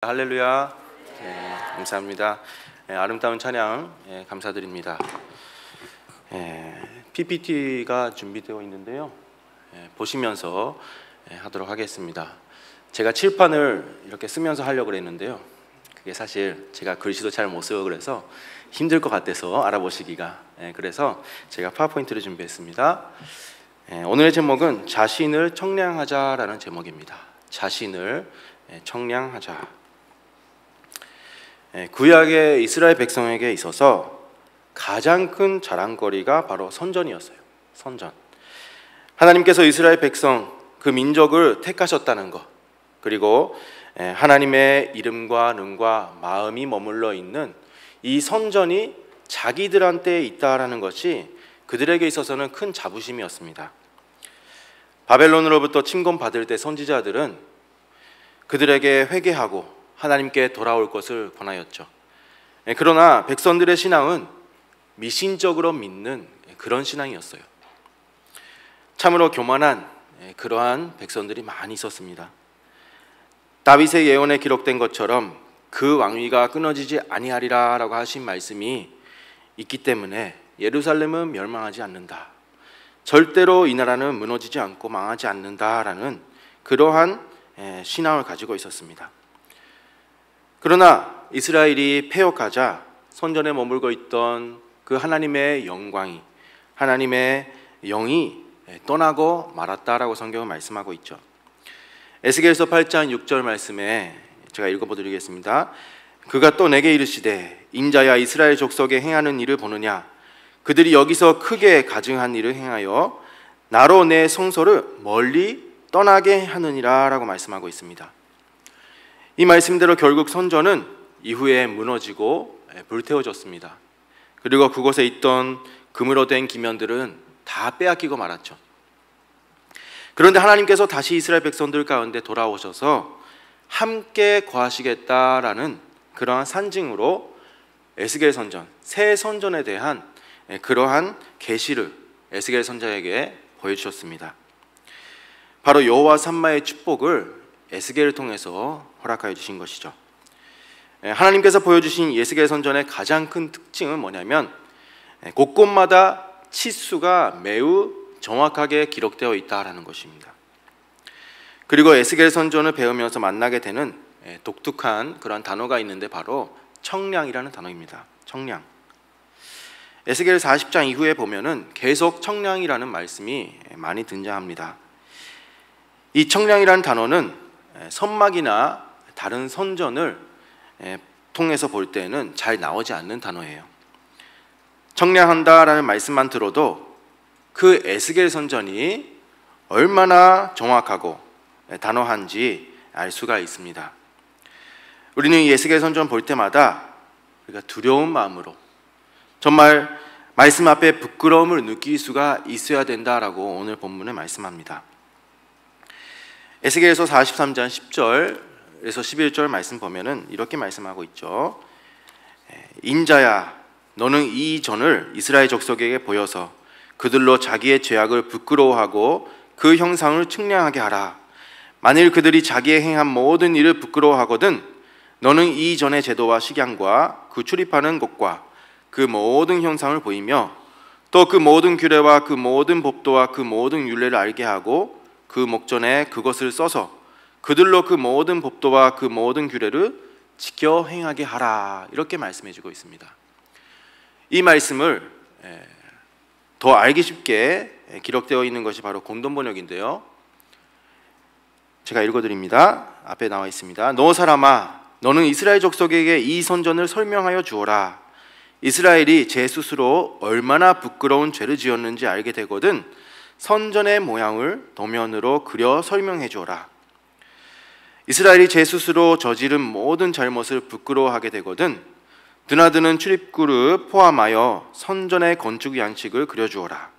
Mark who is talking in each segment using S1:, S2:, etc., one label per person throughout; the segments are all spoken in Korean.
S1: 할렐루야. 감사합니다. 아름다운 찬양 감사드립니다. PPT가 준비되어 있는데요. 보시면서 하도록 하겠습니다. 제가 칠판을 이렇게 쓰면서 하려고 했는데요. 그게 사실 제가 글씨도 잘 못 쓰고 그래서 힘들 것 같아서 알아보시기가. 그래서 제가 파워포인트를 준비했습니다. 오늘의 제목은 자신을 청량하자라는 제목입니다. 자신을 청량하자. 구약의 이스라엘 백성에게 있어서 가장 큰 자랑거리가 바로 선전이었어요. 선전. 하나님께서 이스라엘 백성, 그 민족을 택하셨다는 것, 그리고 하나님의 이름과 능과 마음이 머물러 있는 이 선전이 자기들한테 있다라는 것이 그들에게 있어서는 큰 자부심이었습니다. 바벨론으로부터 침공받을 때 선지자들은 그들에게 회개하고 하나님께 돌아올 것을 권하였죠. 그러나 백성들의 신앙은 미신적으로 믿는 그런 신앙이었어요. 참으로 교만한 그러한 백성들이 많이 있었습니다. 다윗의 예언에 기록된 것처럼 그 왕위가 끊어지지 아니하리라 라고 하신 말씀이 있기 때문에 예루살렘은 멸망하지 않는다, 절대로 이 나라는 무너지지 않고 망하지 않는다라는 그러한 신앙을 가지고 있었습니다. 그러나 이스라엘이 패역하자 선전에 머물고 있던 그 하나님의 영광이, 하나님의 영이 떠나고 말았다라고 성경은 말씀하고 있죠. 에스겔서 8장 6절 말씀에 제가 읽어보드리겠습니다. 그가 또 내게 이르시되 인자야, 이스라엘 족속에 행하는 일을 보느냐? 그들이 여기서 크게 가증한 일을 행하여 나로 내 성소를 멀리 떠나게 하느니라 라고 말씀하고 있습니다. 이 말씀대로 결국 선전은 이후에 무너지고 불태워졌습니다. 그리고 그곳에 있던 금으로 된 기면들은 다 빼앗기고 말았죠. 그런데 하나님께서 다시 이스라엘 백성들 가운데 돌아오셔서 함께 거하시겠다라는 그러한 산증으로 에스겔 선전, 새 선전에 대한 그러한 계시를 에스겔 선자에게 보여주셨습니다. 바로 여호와 삼마의 축복을 에스겔을 통해서 허락하여 주신 것이죠. 하나님께서 보여주신 에스겔 선전의 가장 큰 특징은 뭐냐면 곳곳마다 치수가 매우 정확하게 기록되어 있다라는 것입니다. 그리고 에스겔 선전을 배우면서 만나게 되는 독특한 그런 단어가 있는데 바로 청량이라는 단어입니다. 청량. 에스겔 40장 이후에 보면은 계속 청량이라는 말씀이 많이 등장합니다. 이 청량이라는 단어는 선막이나 다른 선전을 통해서 볼 때는 잘 나오지 않는 단어예요. 청량한다라는 말씀만 들어도 그 에스겔 선전이 얼마나 정확하고 단호한지 알 수가 있습니다. 우리는 이 에스겔 선전 볼 때마다 우리가 두려운 마음으로, 정말 말씀 앞에 부끄러움을 느낄 수가 있어야 된다라고 오늘 본문에 말씀합니다. 에스겔서 43장 10절에서 11절 말씀 보면은 이렇게 말씀하고 있죠. 인자야, 너는 이 전을 이스라엘 족속에게 보여서 그들로 자기의 죄악을 부끄러워하고 그 형상을 측량하게 하라. 만일 그들이 자기의 행한 모든 일을 부끄러워하거든 너는 이 전의 제도와 식양과 그 출입하는 곳과 그 모든 형상을 보이며 또 그 모든 규례와 그 모든 법도와 그 모든 율례를 알게 하고 그 목전에 그것을 써서 그들로 그 모든 법도와 그 모든 규례를 지켜 행하게 하라. 이렇게 말씀해주고 있습니다. 이 말씀을 더 알기 쉽게 기록되어 있는 것이 바로 공동 번역인데요. 제가 읽어드립니다. 앞에 나와 있습니다. 너 사람아, 너는 이스라엘 족속에게 이 선전을 설명하여 주어라. 이스라엘이 제 스스로 얼마나 부끄러운 죄를 지었는지 알게 되거든 선전의 모양을 도면으로 그려 설명해 주어라. 이스라엘이 제 스스로 저지른 모든 잘못을 부끄러워하게 되거든 드나드는 출입구를 포함하여 선전의 건축 양식을 그려주어라.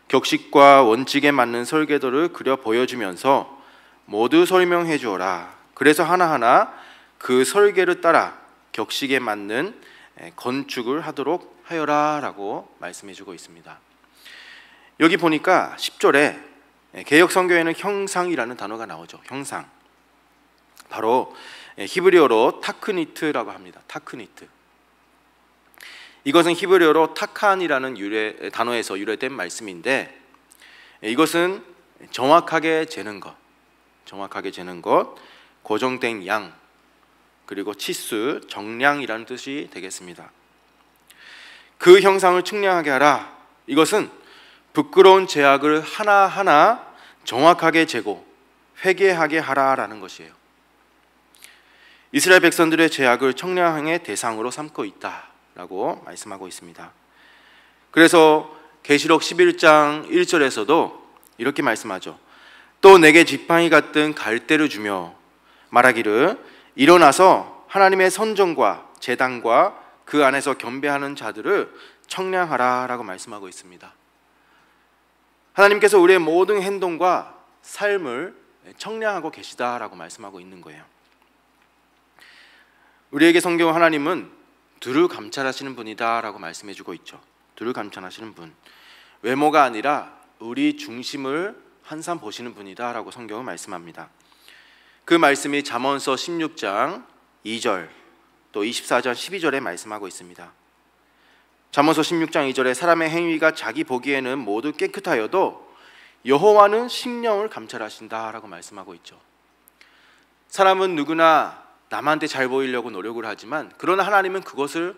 S1: 격식과 원칙에 맞는 설계도를 그려 보여주면서 모두 설명해 주어라. 그래서 하나하나 그 설계를 따라 격식에 맞는 건축을 하도록 하여라 라고 말씀해 주고 있습니다. 여기 보니까 10절에 개역 성경에는 형상이라는 단어가 나오죠. 형상. 바로 히브리어로 타크니트라고 합니다. 타크니트. 이것은 히브리어로 타칸이라는 단어에서 유래된 말씀인데, 이것은 정확하게 재는 것, 고정된 양, 그리고 치수, 정량이라는 뜻이 되겠습니다. 그 형상을 측량하게 하라. 이것은 부끄러운 죄악을 하나하나 정확하게 재고 회개하게 하라라는 것이에요. 이스라엘 백성들의 죄악을 청량의 대상으로 삼고 있다라고 말씀하고 있습니다. 그래서 계시록 11장 1절에서도 이렇게 말씀하죠. 또 내게 지팡이 같은 갈대를 주며 말하기를 일어나서 하나님의 선정과 제단과 그 안에서 겸배하는 자들을 청량하라 라고 말씀하고 있습니다. 하나님께서 우리의 모든 행동과 삶을 청량하고 계시다라고 말씀하고 있는 거예요. 우리에게 성경 하나님은 두루 감찰하시는 분이다라고 말씀해주고 있죠. 두루 감찰하시는 분, 외모가 아니라 우리 중심을 항상 보시는 분이다라고 성경은 말씀합니다. 그 말씀이 잠언서 16장 2절 또 24장 12절에 말씀하고 있습니다. 잠언서 16장 2절에 사람의 행위가 자기 보기에는 모두 깨끗하여도 여호와는 심령을 감찰하신다라고 말씀하고 있죠. 사람은 누구나 남한테 잘 보이려고 노력을 하지만, 그러나 하나님은 그것을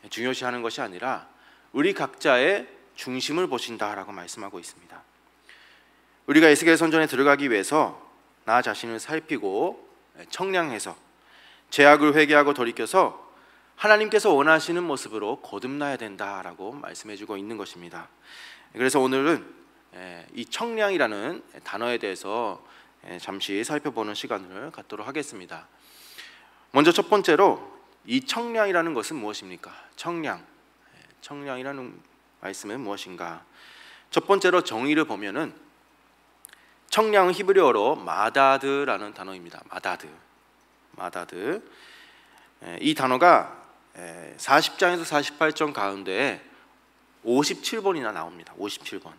S1: 중요시하는 것이 아니라 우리 각자의 중심을 보신다라고 말씀하고 있습니다. 우리가 에스겔 선전에 들어가기 위해서 나 자신을 살피고 청량해서 죄악을 회개하고 돌이켜서 하나님께서 원하시는 모습으로 거듭나야 된다라고 말씀해주고 있는 것입니다. 그래서 오늘은 이 청량이라는 단어에 대해서 잠시 살펴보는 시간을 갖도록 하겠습니다. 먼저 첫 번째로 이 청량이라는 것은 무엇입니까? 청량이라는 말씀은 무엇인가? 첫 번째로 정의를 보면은 청량은 히브리어로 마다드라는 단어입니다. 마다드. 이 단어가 40장에서 48장 가운데 57번이나 나옵니다. 57번.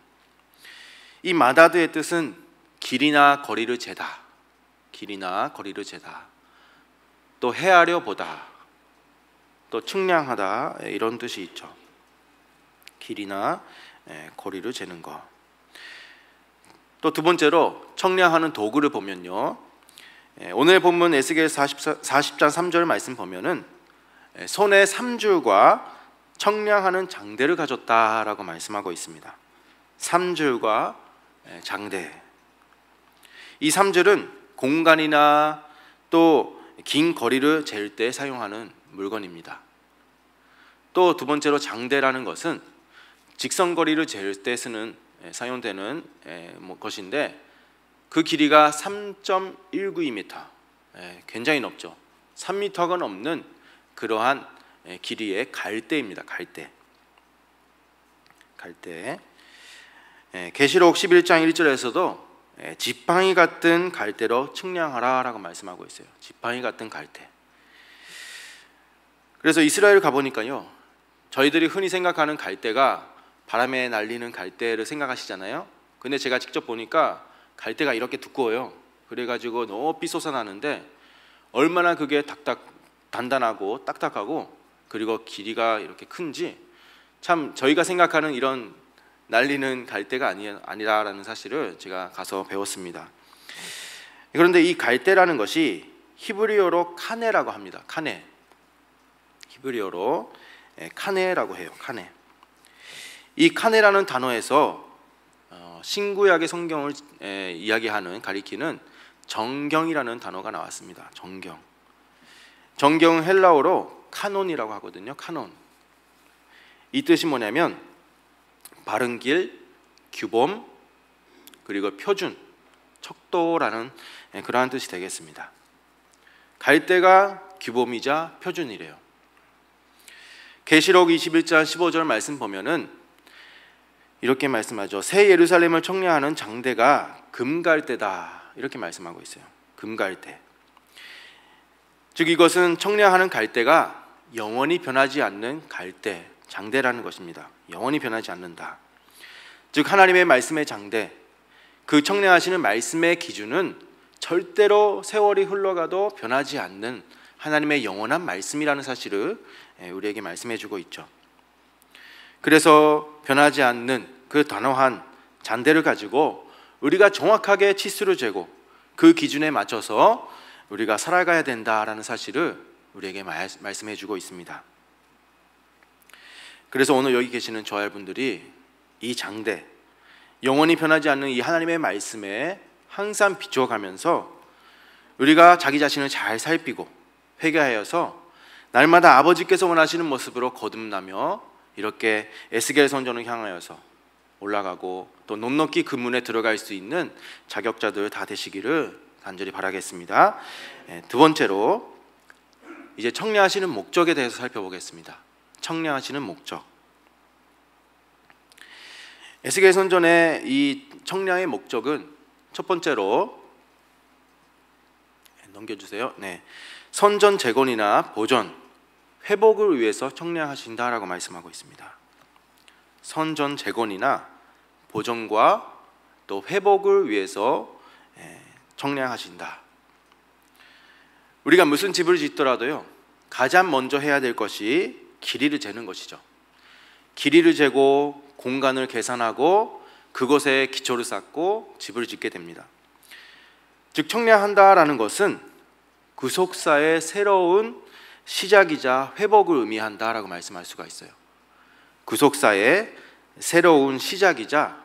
S1: 이 마다드의 뜻은 길이나 거리를 재다, 또 헤아려 보다, 또 측량하다, 이런 뜻이 있죠. 길이나 거리를 재는 것. 또 두 번째로 청량하는 도구를 보면요, 오늘 본문 에스겔 40장 3절 말씀 보면은 손에 삼줄과 청량하는 장대를 가졌다라고 말씀하고 있습니다. 삼줄과 장대. 이 삼줄은 공간이나 또 긴 거리를 잴 때 사용하는 물건입니다. 또 두 번째로 장대라는 것은 직선거리를 잴 때 사용되는 것인데, 그 길이가 3.192m, 굉장히 넓죠. 3m가 넘는 그러한 길이의 갈대입니다. 갈대. 계시록 11장 1절에서도 지팡이 같은 갈대로 측량하라라고 말씀하고 있어요. 지팡이 같은 갈대. 그래서 이스라엘 가보니까요, 저희들이 흔히 생각하는 갈대가 바람에 날리는 갈대를 생각하시잖아요. 근데 제가 직접 보니까 갈대가 이렇게 두꺼워요. 그래가지고 높이 솟아나는데 얼마나 그게 단단하고 딱딱하고 그리고 길이가 이렇게 큰지, 참 저희가 생각하는 이런 날리는 갈대가 아니라라는 사실을 제가 가서 배웠습니다. 그런데 이 갈대라는 것이 히브리어로 카네라고 합니다. 히브리어로 카네라고 해요. 이 카네라는 단어에서 신구약의 성경을 가리키는 정경이라는 단어가 나왔습니다. 정경 헬라어로 카논이라고 하거든요. 카논. 이 뜻이 뭐냐면 바른 길, 규범, 그리고 표준, 척도라는 그러한 뜻이 되겠습니다. 갈대가 규범이자 표준이래요. 계시록 21장 15절 말씀 보면은 이렇게 말씀하죠. 새 예루살렘을 청량하는 장대가 금갈대다, 이렇게 말씀하고 있어요. 금갈대. 즉 이것은 청량하는 갈대가 영원히 변하지 않는 갈대, 장대라는 것입니다. 영원히 변하지 않는다. 즉 하나님의 말씀의 장대, 그 청량하시는 말씀의 기준은 절대로 세월이 흘러가도 변하지 않는 하나님의 영원한 말씀이라는 사실을 우리에게 말씀해 주고 있죠. 그래서 변하지 않는 그 단호한 잔대를 가지고 우리가 정확하게 치수를 재고 그 기준에 맞춰서 우리가 살아가야 된다라는 사실을 우리에게 말씀해 주고 있습니다. 그래서 오늘 여기 계시는 저와 여러분들이 이 장대, 영원히 변하지 않는 이 하나님의 말씀에 항상 비춰가면서 우리가 자기 자신을 잘 살피고 회개하여서 날마다 아버지께서 원하시는 모습으로 거듭나며 이렇게 에스겔 선전을 향하여서 올라가고 또 넉넉히 그 문에 들어갈 수 있는 자격자들 다 되시기를 간절히 바라겠습니다. 두 번째로 이제 청량하시는 목적에 대해서 살펴보겠습니다. 청량하시는 목적. 에스겔 선전의 이 청량의 목적은 첫 번째로 넘겨주세요. 선전 재건이나 보전, 회복을 위해서 청량하신다라고 말씀하고 있습니다. 선전 재건이나 보전과 또 회복을 위해서 청량하신다. 우리가 무슨 집을 짓더라도요, 가장 먼저 해야 될 것이 길이를 재는 것이죠. 길이를 재고 공간을 계산하고 그곳에 기초를 쌓고 집을 짓게 됩니다. 즉 청량한다라는 것은 구속사의 새로운 시작이자 회복을 의미한다라고 말씀할 수가 있어요. 구속사의 새로운 시작이자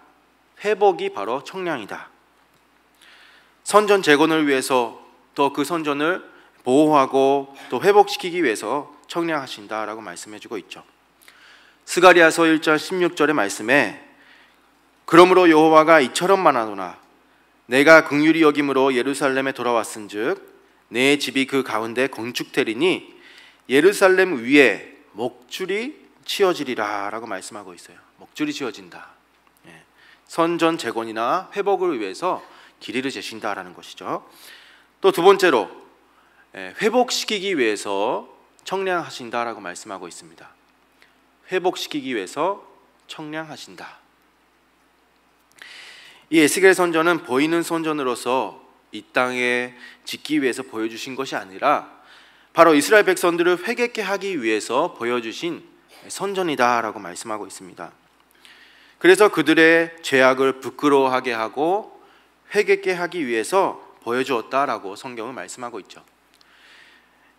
S1: 회복이 바로 청량이다. 선전 재건을 위해서 또 그 선전을 보호하고 또 회복시키기 위해서 청량하신다라고 말씀해주고 있죠. 스가랴서 1장 16절의 말씀에 그러므로 여호와가 이처럼 말하노라 내가 긍휼히 여김으로 예루살렘에 돌아왔은즉 내 집이 그 가운데 건축되리니 예루살렘 위에 목줄이 치어지리라 라고 말씀하고 있어요. 목줄이 치어진다. 선전 재건이나 회복을 위해서 길이를 재신다라는 것이죠. 또 두 번째로 회복시키기 위해서 청량하신다라고 말씀하고 있습니다. 회복시키기 위해서 청량하신다. 이 에스겔 선전은 보이는 선전으로서 이 땅에 짓기 위해서 보여주신 것이 아니라 바로 이스라엘 백성들을 회개케 하기 위해서 보여주신 선전이다라고 말씀하고 있습니다. 그래서 그들의 죄악을 부끄러워하게 하고 회개케 하기 위해서 보여주었다라고 성경은 말씀하고 있죠.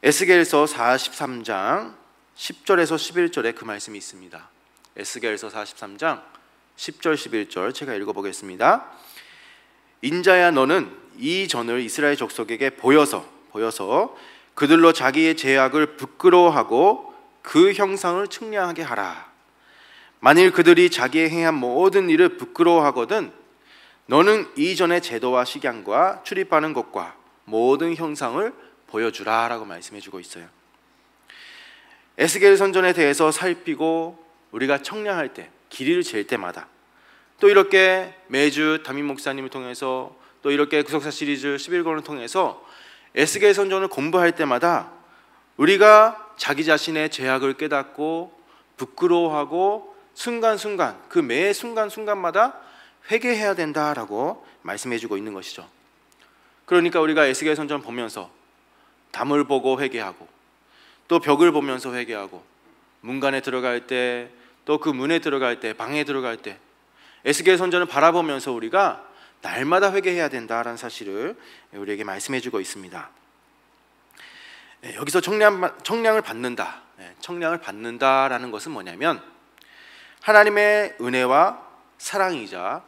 S1: 에스겔서 43장 10절에서 11절에 그 말씀이 있습니다. 에스겔서 43장 10절 11절 제가 읽어보겠습니다. 인자야 너는 이 전을 이스라엘 족속에게 보여서 그들로 자기의 죄악을 부끄러워하고 그 형상을 측량하게 하라. 만일 그들이 자기의 행한 모든 일을 부끄러워하거든 너는 이전의 제도와 식양과 출입하는 것과 모든 형상을 보여주라 라고 말씀해주고 있어요. 에스겔 선전에 대해서 살피고 우리가 청량할 때, 길이를 잴 때마다 또 이렇게 매주 담임 목사님을 통해서 또 이렇게 구속사 시리즈 11권을 통해서 에스겔 선전을 공부할 때마다 우리가 자기 자신의 죄악을 깨닫고 부끄러워하고 순간순간 그 매 순간순간마다 회개해야 된다라고 말씀해주고 있는 것이죠. 그러니까 우리가 에스겔 선전 보면서 담을 보고 회개하고 또 벽을 보면서 회개하고 문간에 들어갈 때 또 그 문에 들어갈 때 방에 들어갈 때 에스겔 선전을 바라보면서 우리가 날마다 회개해야 된다라는 사실을 우리에게 말씀해주고 있습니다. 여기서 청량을 받는다. 청량을 받는다라는 것은 뭐냐면 하나님의 은혜와 사랑이자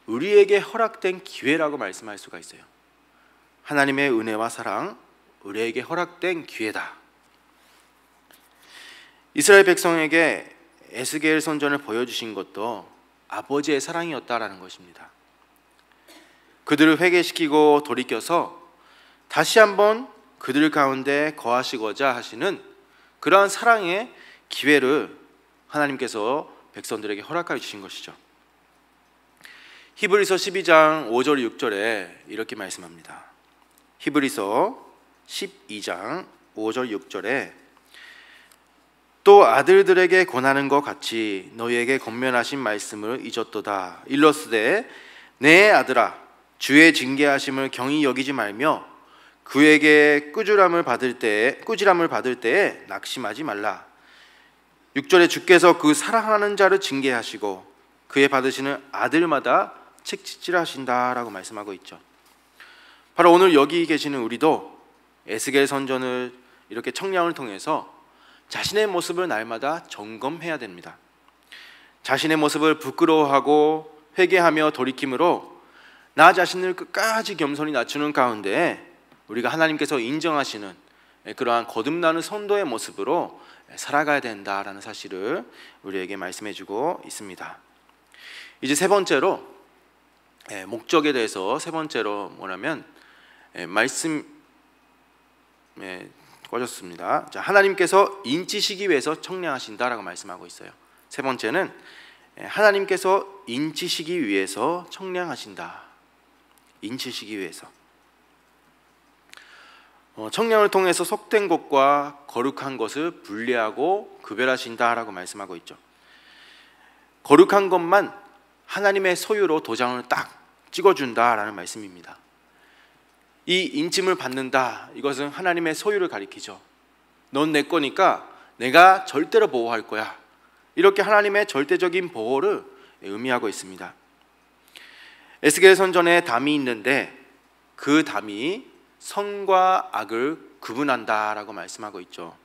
S1: 우리에게 허락된 기회라고 말씀할 수가 있어요. 하나님의 은혜와 사랑, 우리에게 허락된 기회다. 이스라엘 백성에게 에스겔 선전을 보여주신 것도 아버지의 사랑이었다라는 것입니다. 그들을 회개시키고 돌이켜서 다시 한번 그들 가운데 거하시고자 하시는 그러한 사랑의 기회를 하나님께서 백성들에게 허락하여 주신 것이죠. 히브리서 12장 5절 6절에 이렇게 말씀합니다. 히브리서 12장 5절 6절에 또 아들들에게 권하는 것 같이 너희에게 권면하신 말씀을 잊었도다. 일러스되 내 아들아, 주의 징계하심을 경히 여기지 말며 그에게 꾸지람을 받을 때에 낙심하지 말라. 6절에 주께서 그 사랑하는 자를 징계하시고 그의 받으시는 아들마다 책짓질하신다라고 말씀하고 있죠. 바로 오늘 여기 계시는 우리도 에스겔 선전을 이렇게 청량을 통해서 자신의 모습을 날마다 점검해야 됩니다. 자신의 모습을 부끄러워하고 회개하며 돌이킴으로 나 자신을 끝까지 겸손히 낮추는 가운데 우리가 하나님께서 인정하시는 그러한 거듭나는 성도의 모습으로 살아가야 된다라는 사실을 우리에게 말씀해주고 있습니다. 이제 세 번째로 목적에 대해서 세 번째로 뭐냐면 말씀 꺼졌습니다. 자, 하나님께서 인치시기 위해서 청량하신다라고 말씀하고 있어요. 세 번째는 하나님께서 인치시기 위해서 청량하신다. 인치시기 위해서. 청량을 통해서 속된 것과 거룩한 것을 분리하고 구별하신다라고 말씀하고 있죠. 거룩한 것만 하나님의 소유로 도장을 딱 찍어준다라는 말씀입니다. 이 인침을 받는다, 이것은 하나님의 소유를 가리키죠. 넌 내 거니까 내가 절대로 보호할 거야. 이렇게 하나님의 절대적인 보호를 의미하고 있습니다. 에스겔 선전에 담이 있는데 그 담이 선과 악을 구분한다라고 말씀하고 있죠.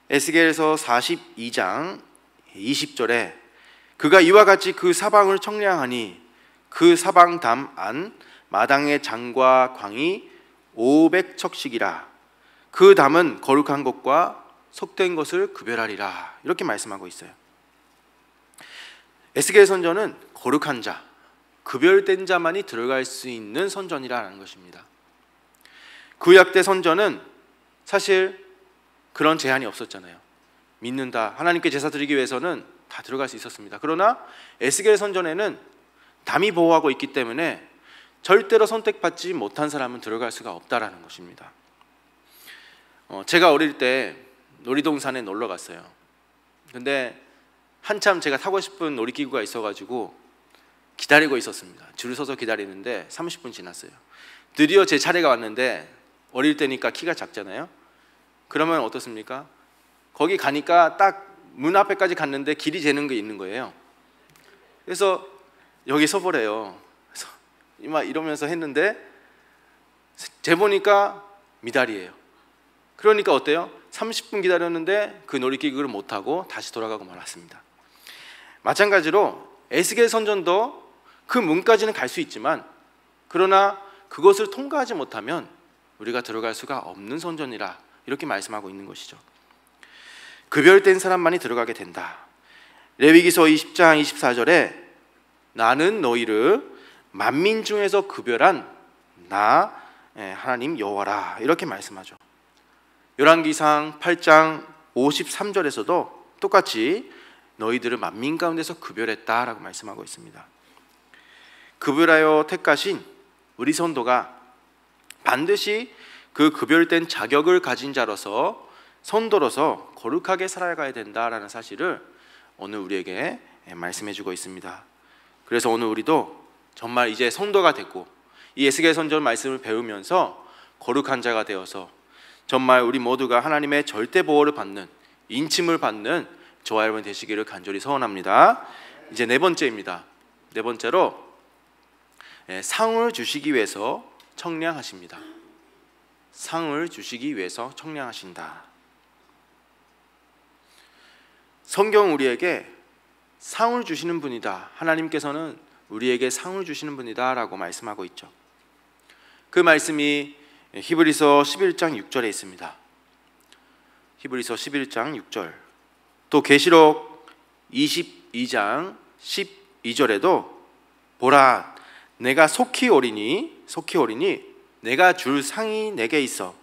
S1: 에스겔서 42장 20절에 그가 이와 같이 그 사방을 청량하니 그 사방 담 안 마당의 장과 광이 500척씩이라. 그 담은 거룩한 것과 속된 것을 구별하리라. 이렇게 말씀하고 있어요. 에스겔 선전은 거룩한 자, 구별된 자만이 들어갈 수 있는 선전이라는 것입니다. 구약 때 선전은 사실 그런 제한이 없었잖아요. 믿는다, 하나님께 제사 드리기 위해서는 다 들어갈 수 있었습니다. 그러나 에스겔 선전에는 담이 보호하고 있기 때문에 절대로 선택받지 못한 사람은 들어갈 수가 없다라는 것입니다. 제가 어릴 때 놀이동산에 놀러 갔어요. 근데 한참 제가 타고 싶은 놀이기구가 있어가지고 기다리고 있었습니다. 줄 서서 기다리는데 30분 지났어요. 드디어 제 차례가 왔는데 어릴 때니까 키가 작잖아요. 그러면 어떻습니까? 거기 가니까 딱 문 앞에까지 갔는데 길이 재는 게 있는 거예요. 그래서 여기 서보래요. 그래서 막 이러면서 했는데 재보니까 미달이에요. 그러니까 어때요? 30분 기다렸는데 그 놀이기구를 못하고 다시 돌아가고 말았습니다. 마찬가지로 에스겔 선전도 그 문까지는 갈 수 있지만 그러나 그것을 통과하지 못하면 우리가 들어갈 수가 없는 선전이라 이렇게 말씀하고 있는 것이죠. 구별된 사람만이 들어가게 된다. 레위기서 20장 24절에 나는 너희를 만민 중에서 구별한 나 하나님 여호와라 이렇게 말씀하죠. 열왕기상 8장 53절에서도 똑같이 너희들을 만민 가운데서 구별했다라고 말씀하고 있습니다. 구별하여 택하신 우리 선도가 반드시 그 구별된 자격을 가진 자로서 선도로서 거룩하게 살아가야 된다라는 사실을 오늘 우리에게 말씀해주고 있습니다. 그래서 오늘 우리도 정말 이제 선도가 됐고 이 에스겔 선전 말씀을 배우면서 거룩한 자가 되어서 정말 우리 모두가 하나님의 절대 보호를 받는 인침을 받는 저와 여러분 되시기를 간절히 소원합니다. 이제 네 번째입니다. 네 번째로 상을 주시기 위해서 청량하십니다. 상을 주시기 위해서 청량하신다. 성경 우리에게 상을 주시는 분이다. 하나님께서는 우리에게 상을 주시는 분이다 라고 말씀하고 있죠. 그 말씀이 히브리서 11장 6절에 있습니다. 히브리서 11장 6절, 또 계시록 22장 12절에도 보라 내가 속히 오리니 내가 줄 상이 내게 있어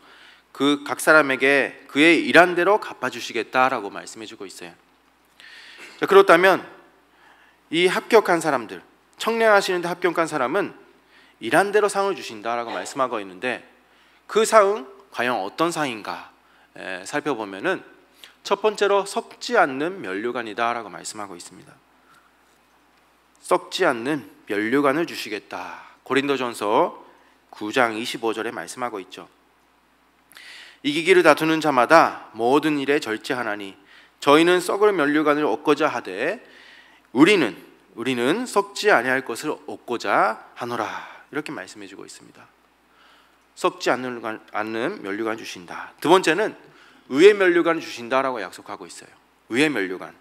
S1: 그 각 사람에게 그의 일한 대로 갚아주시겠다라고 말씀해주고 있어요. 자, 그렇다면 이 합격한 사람들, 청량하시는데 합격한 사람은 일한 대로 상을 주신다라고 말씀하고 있는데 그 상은 과연 어떤 상인가 살펴보면은 첫 번째로 썩지 않는 면류관이다라고 말씀하고 있습니다. 썩지 않는 면류관을 주시겠다. 고린도전서 9장 25절에 말씀하고 있죠. 이기기를 다투는 자마다 모든 일에 절제하나니 저희는 썩을 면류관을 얻고자 하되 우리는 썩지 아니할 것을 얻고자 하노라. 이렇게 말씀해주고 있습니다. 썩지 않는 면류관 주신다. 두 번째는 의의 면류관을 주신다라고 약속하고 있어요. 의의 면류관.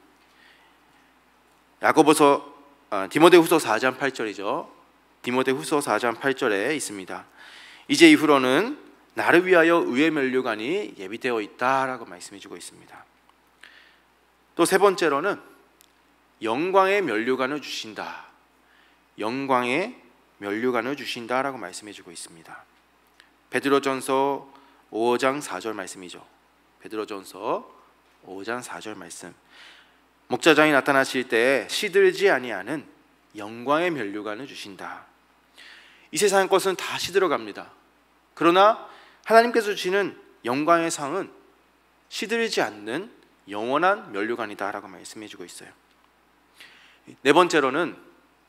S1: 디모데후서 4장 8절이죠. 디모데후서 4장 8절에 있습니다. 이제 이후로는 나를 위하여 의의 면류관이 예비되어 있다라고 말씀해주고 있습니다. 또 세 번째로는 영광의 면류관을 주신다. 영광의 면류관을 주신다라고 말씀해주고 있습니다. 베드로전서 5장 4절 말씀이죠. 베드로전서 5장 4절 말씀. 목자장이 나타나실 때 시들지 아니하는 영광의 면류관을 주신다. 이 세상 것은 다 시들어갑니다. 그러나 하나님께서 주시는 영광의 상은 시들지 않는 영원한 면류관이다라고 말씀해주고 있어요. 네 번째로는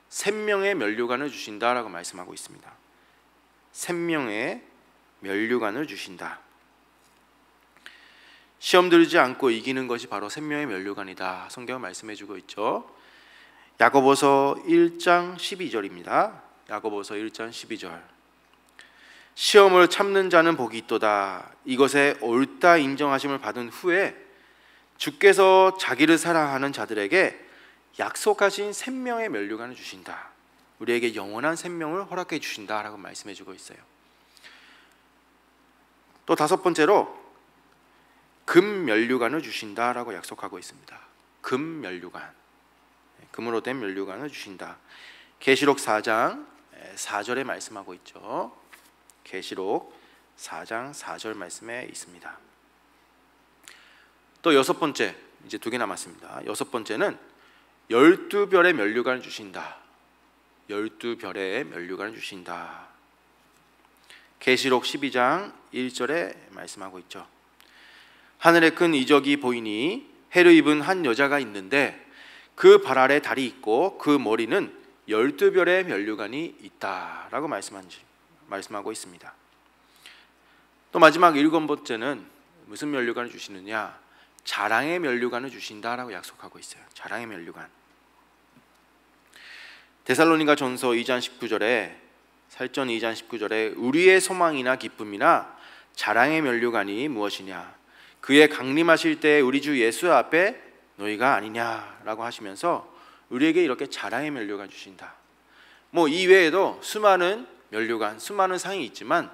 S1: 생명의 면류관을 주신다라고 말씀하고 있습니다. 생명의 면류관을 주신다. 시험 들지 않고 이기는 것이 바로 생명의 면류관이다. 성경은 말씀해주고 있죠. 야고보서 1장 12절입니다. 야고보서 1장 12절. 시험을 참는 자는 복이 있도다. 이것에 옳다 인정하심을 받은 후에 주께서 자기를 사랑하는 자들에게 약속하신 생명의 면류관을 주신다. 우리에게 영원한 생명을 허락해 주신다라고 말씀해주고 있어요. 또 다섯 번째로 금 면류관을 주신다라고 약속하고 있습니다. 금 면류관, 금으로 된 면류관을 주신다. 계시록 4장 4절에 말씀하고 있죠. 계시록 4장 4절 말씀에 있습니다. 또 여섯 번째, 이제 2개 남았습니다. 여섯 번째는 12별의 면류관을 주신다. 12별의 면류관을 주신다. 계시록 12장 1절에 말씀하고 있죠. 하늘에 큰 이적이 보이니 해를 입은 한 여자가 있는데 그 발 아래 달이 있고 그 머리는 12별의 면류관이 있다라고 말씀하고 있습니다. 또 마지막 7번째는 무슨 면류관을 주시느냐? 자랑의 면류관을 주신다라고 약속하고 있어요. 자랑의 면류관. 데살로니가 전서 2장 19절에 살전 2장 19절에 우리의 소망이나 기쁨이나 자랑의 면류관이 무엇이냐? 그의 강림하실 때 우리 주 예수 앞에 너희가 아니냐라고 하시면서 우리에게 이렇게 자랑의 면류관 주신다. 이 외에도 수많은 면류관, 수많은 상이 있지만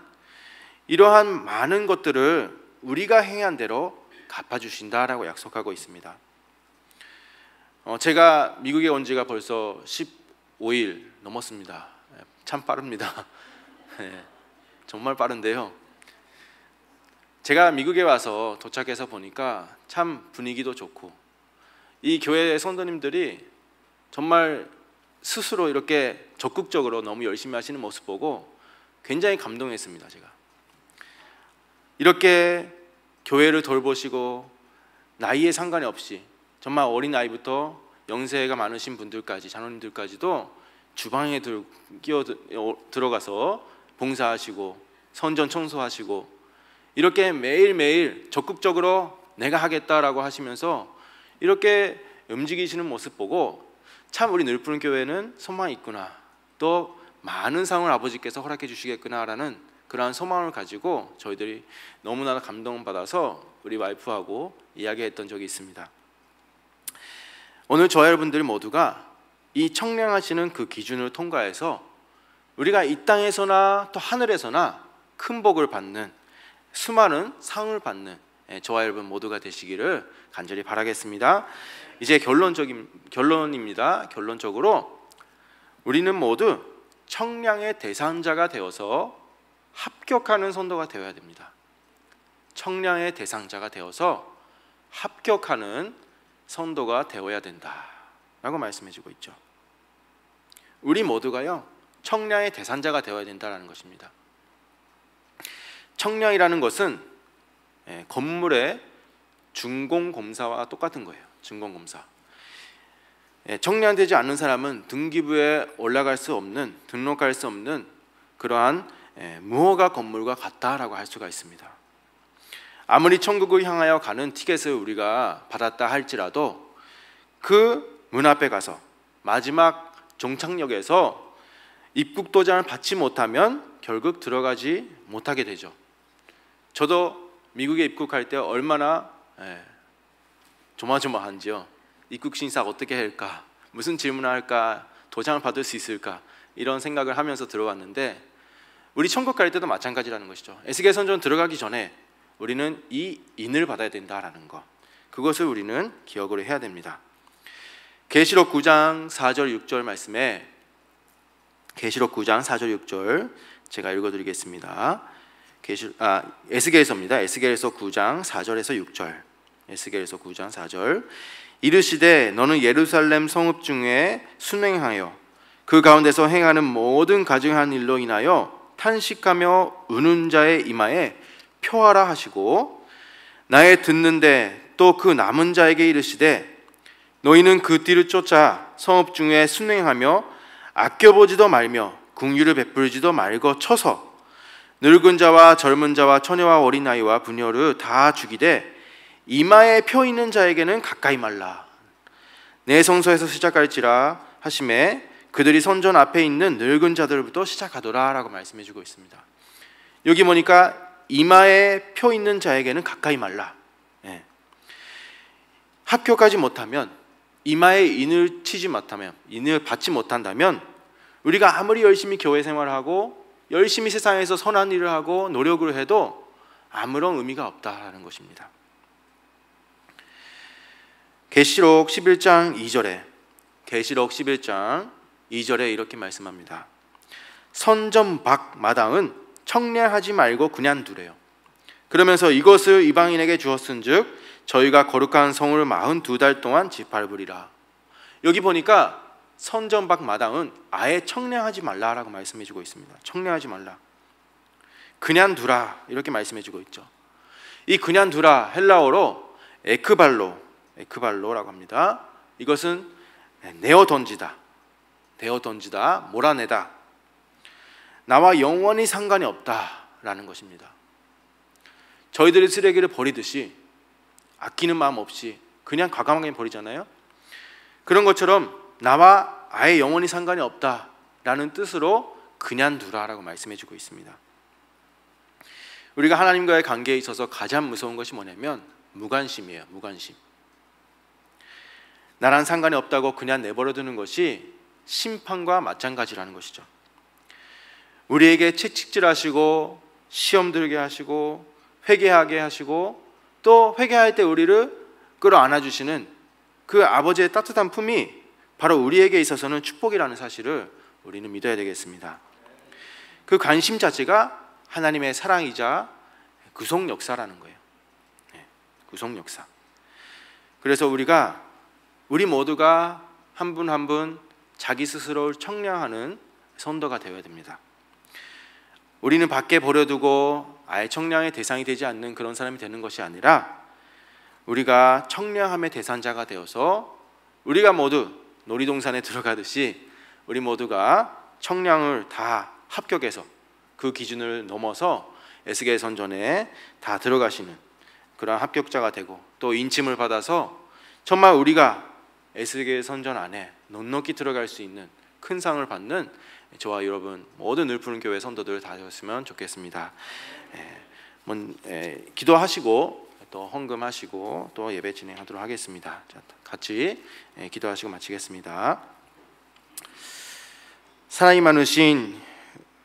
S1: 이러한 많은 것들을 우리가 행한 대로 갚아주신다라고 약속하고 있습니다. 제가 미국에 온 지가 벌써 15일 넘었습니다. 참 빠릅니다. 정말 빠른데요. 제가 미국에 와서 도착해서 보니까 참 분위기도 좋고 이 교회 성도님들이 정말 스스로 이렇게 적극적으로 너무 열심히 하시는 모습 보고 굉장히 감동했습니다. 제가 이렇게 교회를 돌보시고 나이에 상관이 없이 정말 어린 아이부터 연세가 많으신 분들까지 자녀님들까지도 주방에 들어가서 봉사하시고 선전 청소하시고 이렇게 매일매일 적극적으로 내가 하겠다라고 하시면서 이렇게 움직이시는 모습 보고 참 우리 늘푸른 교회는 소망이 있구나, 또 많은 상을 아버지께서 허락해 주시겠구나라는 그러한 소망을 가지고 저희들이 너무나 감동받아서 우리 와이프하고 이야기했던 적이 있습니다. 오늘 저와 여러분들 모두가 이 청량하시는 그 기준을 통과해서 우리가 이 땅에서나 또 하늘에서나 큰 복을 받는 수많은 상을 받는 저와 여러분 모두가 되시기를 간절히 바라겠습니다. 이제 결론입니다. 결론적으로 우리는 모두 청량의 대상자가 되어서 합격하는 성도가 되어야 됩니다. 청량의 대상자가 되어서 합격하는 성도가 되어야 된다라고 말씀해주고 있죠. 우리 모두가요 청량의 대상자가 되어야 된다는 것입니다. 청량이라는 것은 건물의 준공검사와 똑같은 거예요. 준공검사. 청량되지 않는 사람은 등기부에 올라갈 수 없는, 등록할 수 없는 그러한 무허가 건물과 같다라고 할 수가 있습니다. 아무리 천국을 향하여 가는 티켓을 우리가 받았다 할지라도 그 문 앞에 가서 마지막 종착역에서 입국 도장을 받지 못하면 결국 들어가지 못하게 되죠. 저도 미국에 입국할 때 얼마나 조마조마한지요. 입국 심사 어떻게 할까? 무슨 질문을 할까? 도장을 받을 수 있을까? 이런 생각을 하면서 들어왔는데 우리 천국 갈 때도 마찬가지라는 것이죠. 에스겔 선전 들어가기 전에 우리는 이 인을 받아야 된다라는 것, 그것을 우리는 기억을 해야 됩니다. 계시록 9장 4절 6절 말씀에, 계시록 9장 4절 6절 제가 읽어드리겠습니다. 에스겔서입니다. 에스겔서 9장 4절에서 6절. 에스겔서 9장 4절. 이르시되 너는 예루살렘 성읍 중에 순행하여 그 가운데서 행하는 모든 가증한 일로 인하여 탄식하며 우는 자의 이마에 표하라 하시고, 나의 듣는데 또 그 남은 자에게 이르시되 너희는 그 뒤를 쫓아 성읍 중에 순행하며 아껴보지도 말며 궁유를 베풀지도 말고 쳐서 늙은 자와 젊은 자와 처녀와 어린아이와 부녀를 다 죽이되 이마에 표 있는 자에게는 가까이 말라. 내 성소에서 시작할지라 하심에 그들이 선전 앞에 있는 늙은 자들부터 시작하더라 라고 말씀해 주고 있습니다. 여기 보니까 이마에 표 있는 자에게는 가까이 말라. 합격하지 못하면, 이마에 인을 치지 못하면, 인을 받지 못한다면 우리가 아무리 열심히 교회 생활하고 열심히 세상에서 선한 일을 하고 노력을 해도 아무런 의미가 없다라는 것입니다. 계시록 11장 2절에, 계시록 11장 2절에 이렇게 말씀합니다. 선전 밖 마당은 청량하지 말고 그냥 두래요. 그러면서 이것을 이방인에게 주었은즉 저희가 거룩한 성을 42달 동안 짓밟으리라. 여기 보니까 선전 밖 마당은 아예 청량하지 말라라고 말씀해 주고 있습니다. 청량하지 말라, 그냥 두라, 이렇게 말씀해 주고 있죠. 이 그냥 두라 헬라어로 에크발로라고 합니다. 이것은 내어 던지다, 몰아내다, 나와 영원히 상관이 없다라는 것입니다. 저희들이 쓰레기를 버리듯이 아끼는 마음 없이 그냥 과감하게 버리잖아요. 그런 것처럼 나와 아예 영원히 상관이 없다라는 뜻으로 그냥 두라라고 말씀해 주고 있습니다. 우리가 하나님과의 관계에 있어서 가장 무서운 것이 뭐냐면 무관심이에요. 무관심. 나랑 상관이 없다고 그냥 내버려 두는 것이 심판과 마찬가지라는 것이죠. 우리에게 채찍질하시고 시험 들게 하시고 회개하게 하시고 또 회개할 때 우리를 끌어안아 주시는 그 아버지의 따뜻한 품이 바로 우리에게 있어서는 축복이라는 사실을 우리는 믿어야 되겠습니다. 그 관심 자체가 하나님의 사랑이자 구속 역사라는 거예요. 구속 역사. 그래서 우리 모두가 한 분 한 분 자기 스스로를 청량하는 선도가 되어야 됩니다. 우리는 밖에 버려두고 아예 청량의 대상이 되지 않는 그런 사람이 되는 것이 아니라 우리가 청량함의 대상자가 되어서 우리가 모두 놀이동산에 들어가듯이 우리 모두가 청량을 다 합격해서 그 기준을 넘어서 에스겔 선전에 다 들어가시는 그런 합격자가 되고, 또 인침을 받아서 정말 우리가 에스겔 선전 안에 넉넉히 들어갈 수 있는 큰 상을 받는 저와 여러분 모든 늘푸른 교회 선도들 다 되었으면 좋겠습니다. 기도하시고 또 헌금하시고 또 예배 진행하도록 하겠습니다. 자, 같이 기도하시고 마치겠습니다. 사랑이 많으신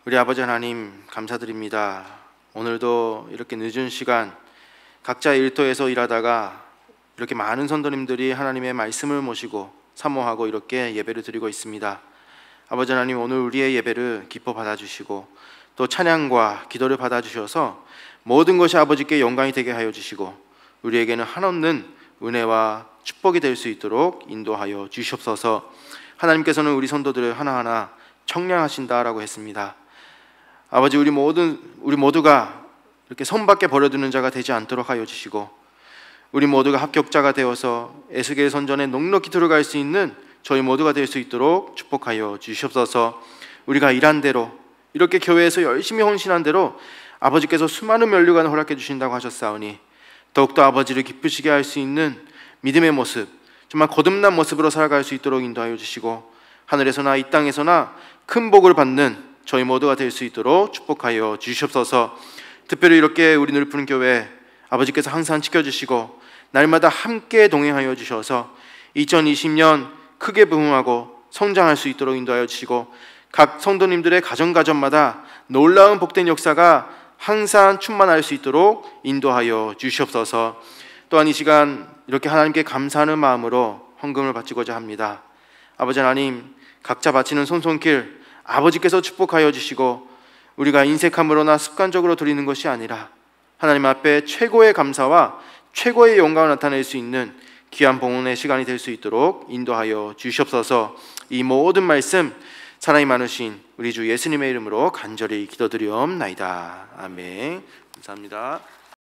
S1: 우리 아버지 하나님 감사드립니다. 오늘도 이렇게 늦은 시간 각자 일터에서 일하다가 이렇게 많은 선도님들이 하나님의 말씀을 모시고 사모하고 이렇게 예배를 드리고 있습니다. 아버지 하나님, 오늘 우리의 예배를 기뻐 받아주시고 또 찬양과 기도를 받아주셔서 모든 것이 아버지께 영광이 되게 하여 주시고 우리에게는 한없는 은혜와 축복이 될 수 있도록 인도하여 주시옵소서. 하나님께서는 우리 선도들을 하나하나 청량하신다라고 했습니다. 아버지, 우리 모두가 이렇게 선 밖에 버려두는 자가 되지 않도록 하여 주시고 우리 모두가 합격자가 되어서 에스겔 선전에 넉넉히 들어갈 수 있는 저희 모두가 될 수 있도록 축복하여 주시옵소서. 우리가 일한 대로, 이렇게 교회에서 열심히 헌신한 대로 아버지께서 수많은 면류관을 허락해 주신다고 하셨사오니 더욱더 아버지를 기쁘시게 할 수 있는 믿음의 모습, 정말 거듭난 모습으로 살아갈 수 있도록 인도하여 주시고 하늘에서나 이 땅에서나 큰 복을 받는 저희 모두가 될 수 있도록 축복하여 주시옵소서. 특별히 이렇게 우리 늘푸른 교회 아버지께서 항상 지켜주시고 날마다 함께 동행하여 주셔서 2020년 크게 부흥하고 성장할 수 있도록 인도하여 주시고 각 성도님들의 가정마다 놀라운 복된 역사가 항상 충만할 수 있도록 인도하여 주시옵소서. 또한 이 시간 이렇게 하나님께 감사하는 마음으로 헌금을 바치고자 합니다. 아버지 하나님, 각자 바치는 손길 아버지께서 축복하여 주시고 우리가 인색함으로나 습관적으로 드리는 것이 아니라 하나님 앞에 최고의 감사와 최고의 영광을 나타낼 수 있는 귀한 봉헌의 시간이 될 수 있도록 인도하여 주시옵소서. 이 모든 말씀 사랑이 많으신 우리 주 예수님의 이름으로 간절히 기도드리옵나이다. 아멘. 감사합니다.